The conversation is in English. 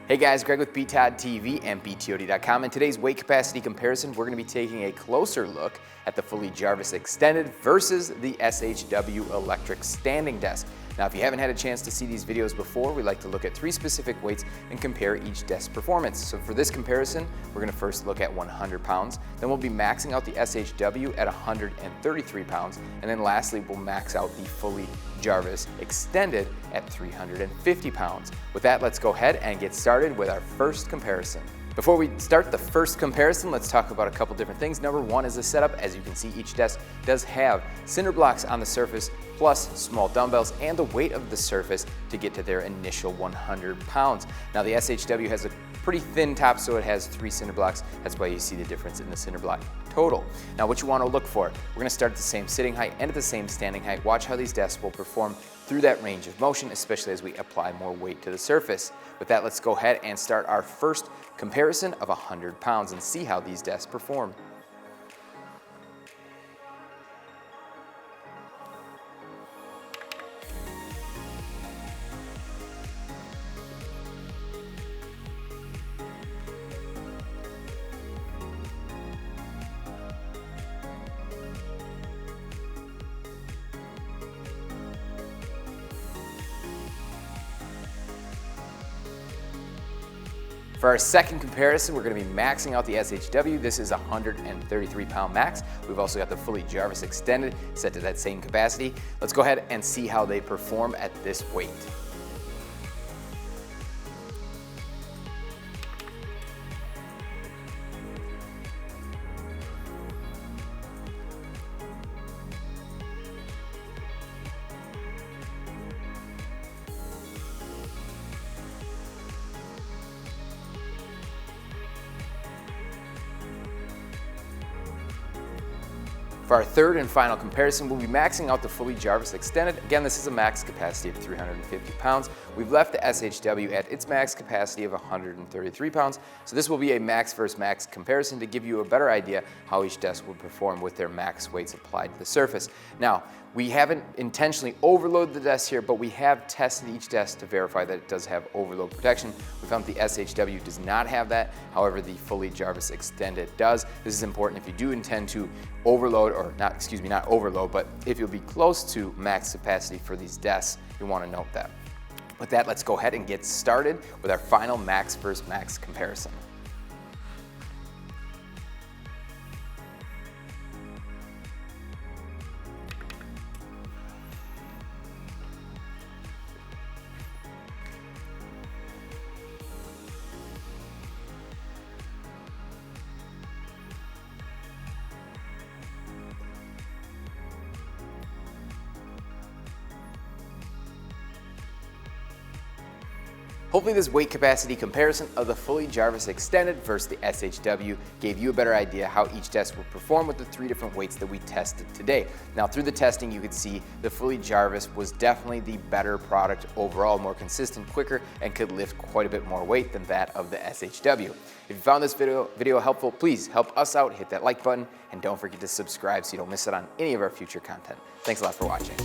Hey guys, Greg with BTOD TV and BTOD.com. In today's weight capacity comparison, we're going to be taking a closer look at the fully Jarvis Extended versus the SHW Electric Standing Desk. Now, if you haven't had a chance to see these videos before, we like to look at 3 specific weights and compare each desk performance. So for this comparison, we're going to first look at 100 pounds, then we'll be maxing out the SHW at 133 pounds, and then lastly, we'll max out the fully Jarvis Extended at 350 pounds. With that, let's go ahead and get started with our first comparison. Before we start the first comparison, let's talk about a couple different things. Number one is the setup. As you can see, each desk does have cinder blocks on the surface, plus small dumbbells and the weight of the surface to get to their initial 100 pounds. Now the SHW has a pretty thin top, so it has 3 cinder blocks. That's why you see the difference in the cinder block total. Now what you want to look for, we're going to start at the same sitting height and at the same standing height. Watch how these desks will perform through that range of motion, especially as we apply more weight to the surface. With that, let's go ahead and start our first comparison of 100 pounds and see how these desks perform. For our second comparison, we're going to be maxing out the SHW. This is a 133 pound max. We've also got the fully Jarvis Extended set to that same capacity. Let's go ahead and see how they perform at this weight. For our third and final comparison, we'll be maxing out the fully Jarvis Extended. Again, this is a max capacity of 350 pounds. We've left the SHW at its max capacity of 133 pounds. So this will be a max versus max comparison to give you a better idea how each desk will perform with their max weights applied to the surface. Now, we haven't intentionally overloaded the desk here, but we have tested each desk to verify that it does have overload protection. We found the SHW does not have that. However, the fully Jarvis Extended does. This is important if you do intend to overload, or not overload, but if you'll be close to max capacity for these desks, you want to note that. With that, let's go ahead and get started with our final max versus max comparison. Hopefully this weight capacity comparison of the fully Jarvis Extended versus the SHW gave you a better idea how each desk will perform with the 3 different weights that we tested today. Now through the testing, you could see the fully Jarvis was definitely the better product overall, more consistent, quicker, and could lift quite a bit more weight than that of the SHW. If you found this video helpful, please help us out, hit that like button, and don't forget to subscribe so you don't miss out on any of our future content. Thanks a lot for watching.